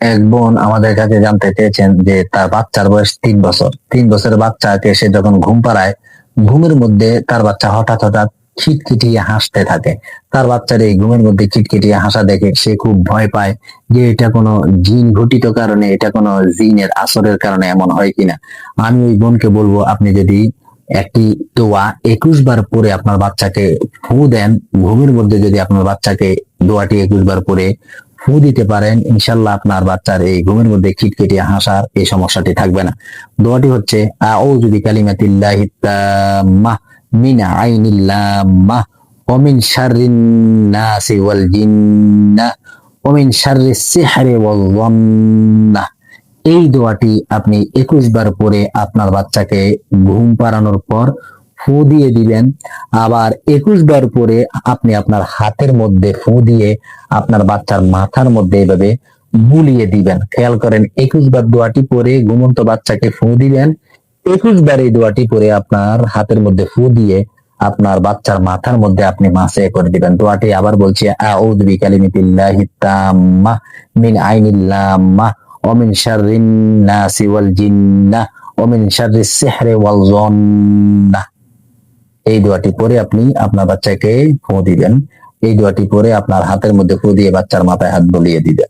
এক বোন আমাদের কাছে জানতে চেয়েছেন যে তার বাচ্চার বয়স 3 বছর। 3 বছরের বাচ্চাকে সে যখন ঘুম পাড়ায়, ঘুমের মধ্যে তার বাচ্চা হঠাৎ হঠাৎ খিটখিটিয়ে হাসতে থাকে। তার বাচ্চার এই ঘুমের মধ্যে খিটখিটিয়ে হাসা দেখে সে খুব ভয় পায় যে এটা কোনো জিন ঘটিত কারণে, এটা কোনো জিনের আসরের কারণে এমন হয় কিনা। আমি ওই বোনকে বলবো, আপনি যদি একটি দোয়া 21 বার পরে আপনার বাচ্চাকে ফু দেন, ঘুমের মধ্যে যদি আপনার বাচ্চাকে দোয়াটি 21 বার পরে ফু দিতে পারেন, ইনশাল্লাহ আপনার বাচ্চার এই ঘুমের মধ্যে খিটখিটিয়ে হাসার এই সমস্যাটি থাকবে না। দোয়াটি হচ্ছে আউযু বিকালিমাতিল্লাহি তাম্মাহ মিন আইনিল লাম্মাহ ওয়া মিন শাররিন নাসি ওয়াল জিন্নাহ ওয়া মিন শাররিস সিহরি ওয়াল যান্নাহ। এই দোয়াটি আপনি 21 বার পরে আপনার বাচ্চাকে ঘুম পাড়ানোর পর ফু দিয়ে দিবেন। আবার 21 বার পরে আপনি আপনার হাতের মধ্যে ফু দিয়ে আপনার বাচ্চার মাথার মধ্যে এভাবে বুলিয়ে দিবেন। খেয়াল করেন, 21 বার দোয়াটি পরে ঘুমন্ত বাচ্চাকে ফু দিবেন, 21 বার এই দোয়াটি পরে আপনার হাতের মধ্যে ফু দিয়ে আপনার বাচ্চার মাথার মধ্যে আপনি মাসে করে দিবেন। দোয়াটি আবার বলছি, আউযু বিকালিমাতিল্লাহিত তাম্মাহ মিন আইনিল লাম্মাহ ওয়া মিন শাররিন নাসি ওয়াল জিন্নাহ ওয়া মিন শাররিস সিহরি ওয়াল যান্নাহ। এই দোয়াটি পরে আপনি আপনার বাচ্চাকে ফু দিবেন। এই দোয়াটি পরে আপনার হাতের মধ্যে ফু দিয়ে বাচ্চার মাথায় হাত বুলিয়ে দিবেন।